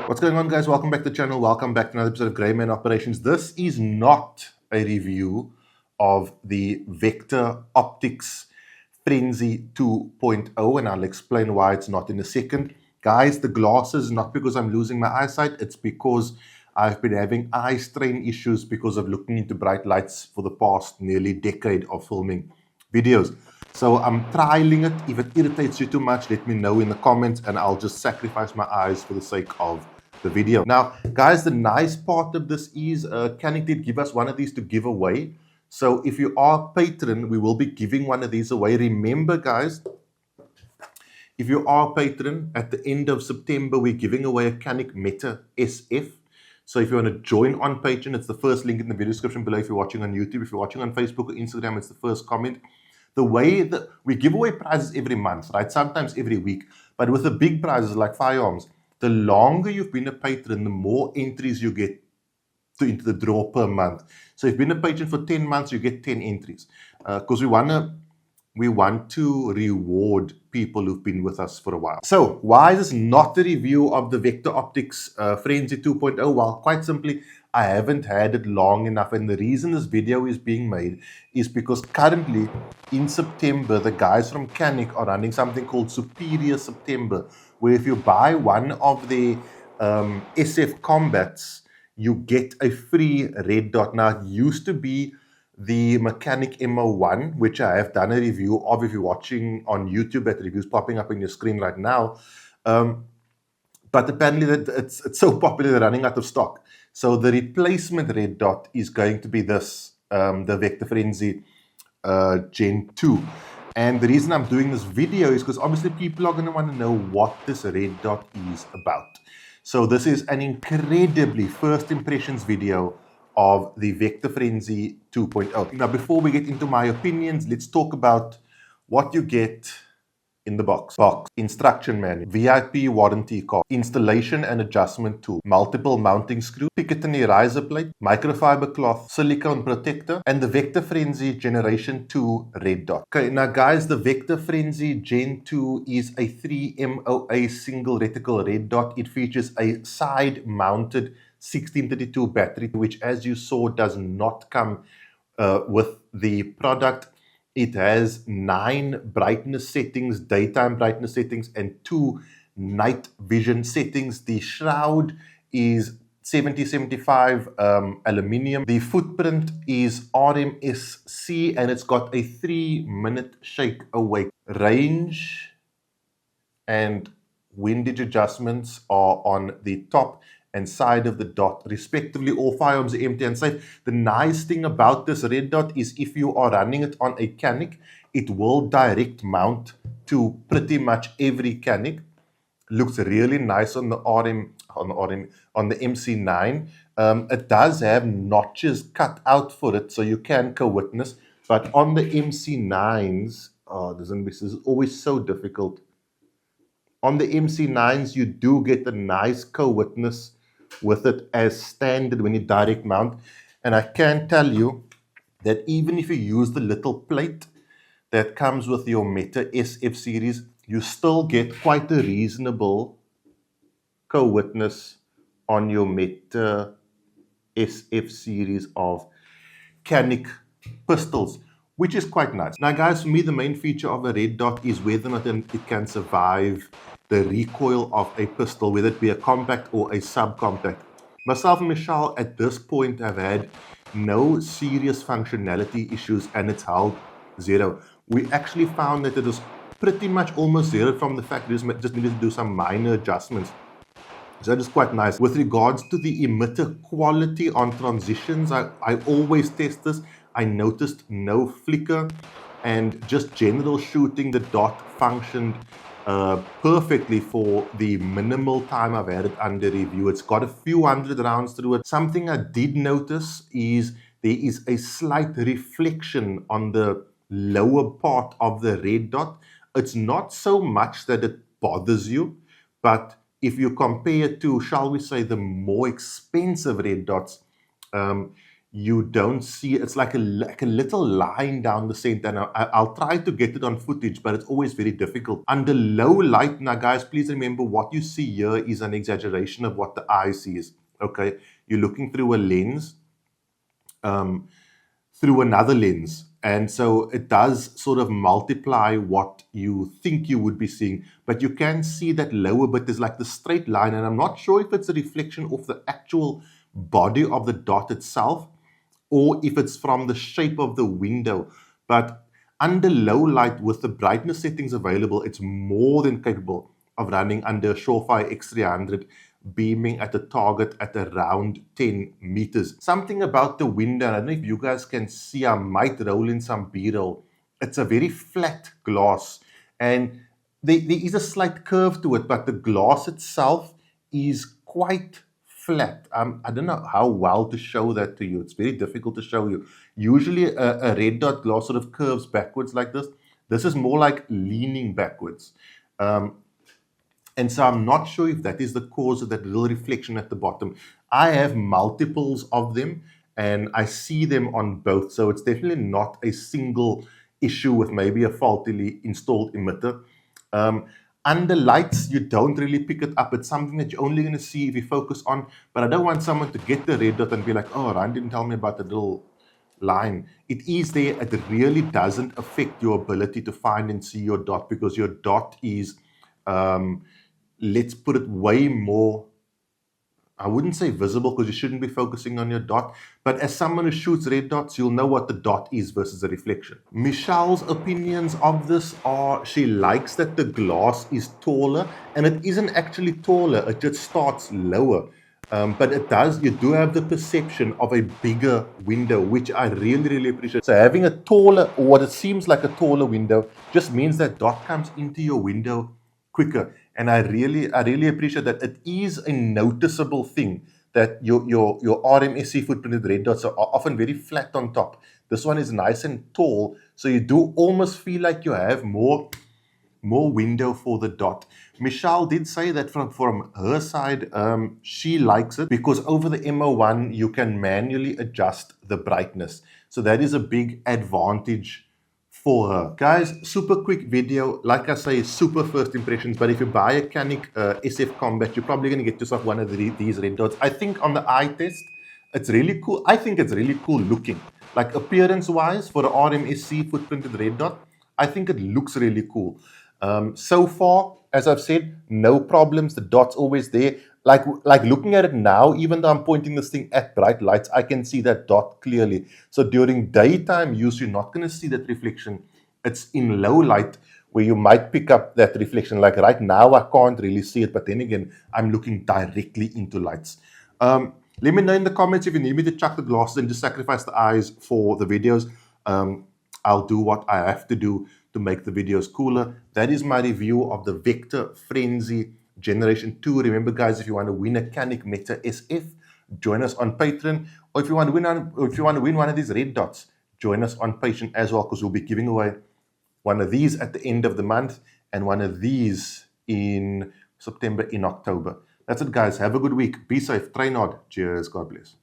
What's going on, guys? Welcome back to the channel. Welcome back to another episode of Grey Man Operations. This is not a review of the Vector Optics Frenzy 2.0, and I'll explain why it's not in a second. Guys, the glasses, not because I'm losing my eyesight, it's because I've been having eye strain issues because of looking into bright lights for the past nearly decade of filming videos. So I'm trialing it. If it irritates you too much, let me know in the comments and I'll just sacrifice my eyes for the sake of the video. Now, guys, the nice part of this is Canik did give us one of these to give away. So if you are a patron, we will be giving one of these away. Remember, guys, if you are a patron, at the end of September, we're giving away a Canik Meta SF. So if you want to join on Patreon, it's the first link in the video description below if you're watching on YouTube. If you're watching on Facebook or Instagram, it's the first comment. The way that we give away prizes every month, right? Sometimes every week. But with the big prizes like firearms, the longer you've been a patron, the more entries you get into the draw per month. So if you've been a patron for 10 months, you get 10 entries. Because we want to reward people who've been with us for a while. So why is this not a review of the Vector Optics Frenzy 2.0? Well, quite simply, I haven't had it long enough, and the reason this video is being made is because currently in September, the guys from Canik are running something called Superior September, where if you buy one of the SF Combats, you get a free red dot. Now, it used to be the Mechanic MO1, which I have done a review of. If you're watching on YouTube, that review's popping up on your screen right now. But apparently it's so popular they're running out of stock. So the replacement red dot is going to be this, the Vector Frenzy Gen 2. And the reason I'm doing this video is because obviously people are going to want to know what this red dot is about. So this is an incredibly first impressions video of the Vector Frenzy 2.0. Now, before we get into my opinions, let's talk about what you get in the box. Instruction manual, VIP warranty card, installation and adjustment tool, multiple mounting screw, Picatinny riser plate, microfiber cloth, silicone protector, and the Vector Frenzy Generation 2 red dot. Okay, now guys, the Vector Frenzy Gen 2 is a 3 MOA single reticle red dot. It features a side-mounted 1632 battery, which, as you saw, does not come with the product. It has 9 brightness settings, daytime brightness settings, and 2 night vision settings. The shroud is 7075 aluminium. The footprint is RMSC, and it's got a 3-minute shake awake. Range and windage adjustments are on the top and side of the dot, respectively. All firearms are empty and safe. The nice thing about this red dot is if you are running it on a Canik, it will direct mount to pretty much every Canik. Looks really nice on the MC9. It does have notches cut out for it, so you can co-witness. But on the MC9s, this is always so difficult. On the MC9s, you do get a nice co-witness with it as standard when you direct mount. And I can tell you that even if you use the little plate that comes with your Meta SF series, you still get quite a reasonable co-witness on your Meta SF series of Canik pistols, which is quite nice. Now, guys, for me, the main feature of a red dot is whether or not it can survive the recoil of a pistol, whether it be a compact or a subcompact. Myself and Michelle at this point have had no serious functionality issues, and it's held 0. We actually found that it was pretty much almost 0 from the fact we just needed to do some minor adjustments. So that is quite nice. With regards to the emitter quality on transitions, I always test this. I noticed no flicker, and just general shooting, the dot functioned perfectly for the minimal time I've had it under review. It's got a few hundred rounds through it. Something I did notice is there is a slight reflection on the lower part of the red dot. It's not so much that it bothers you, but if you compare it to, shall we say, the more expensive red dots, you don't see, it's like a little line down the center, and I'll try to get it on footage, but it's always very difficult. Under low light, now guys, please remember what you see here is an exaggeration of what the eye sees, okay? You're looking through a lens, through another lens. And so it does sort of multiply what you think you would be seeing. But you can see that lower bit is like the straight line. And I'm not sure if it's a reflection of the actual body of the dot itself or if it's from the shape of the window. But under low light with the brightness settings available, it's more than capable of running under Surefire X300, beaming at a target at around 10 meters. Something about the window, I don't know if you guys can see, I might roll in some B-roll. It's a very flat glass, and there is a slight curve to it, but the glass itself is quite flat. I don't know how well to show that to you. It's very difficult to show you. Usually a red dot glass sort of curves backwards like this. This is more like leaning backwards. And so I'm not sure if that is the cause of that little reflection at the bottom. I have multiples of them and I see them on both. So it's definitely not a single issue with maybe a faultily installed emitter. Under lights, you don't really pick it up. It's something that you're only going to see if you focus on. But I don't want someone to get the red dot and be like, oh, Ryan didn't tell me about the little line. It is there. It really doesn't affect your ability to find and see your dot, because your dot is, let's put it way more, I wouldn't say visible because you shouldn't be focusing on your dot, but as someone who shoots red dots, you'll know what the dot is versus a reflection. Michelle's opinions of this are, she likes that the glass is taller, and it isn't actually taller, it just starts lower. But you do have the perception of a bigger window, which I really, really appreciate. So having a taller, or what it seems like a taller window, just means that dot comes into your window quicker. And I really appreciate that. It is a noticeable thing that your RMSC footprinted red dots are often very flat on top. This one is nice and tall, so you do almost feel like you have more window for the dot. Michelle did say that from her side, she likes it because over the MO1 you can manually adjust the brightness. So that is a big advantage for her. Guys, super quick video. Like I say, super first impressions, but if you buy a Canik SF Combat, you're probably going to get yourself one of these red dots. I think on the eye test, it's really cool. I think it's really cool looking. Like appearance-wise, for the RMSC footprinted red dot, I think it looks really cool. So far, as I've said, no problems. The dot's always there. Like looking at it now, even though I'm pointing this thing at bright lights, I can see that dot clearly. So during daytime use, you're not going to see that reflection. It's in low light where you might pick up that reflection. Like right now, I can't really see it, but then again, I'm looking directly into lights. Let me know in the comments if you need me to chuck the glasses and just sacrifice the eyes for the videos. I'll do what I have to do to make the videos cooler. That is my review of the Vector Frenzy Generation 2. Remember, guys, if you want to win a Canik Meta SF, join us on Patreon. Or if you want to win one of these red dots, join us on Patreon as well, because we'll be giving away one of these at the end of the month and one of these in September, in October. That's it, guys. Have a good week. Be safe. Train hard. Cheers. God bless.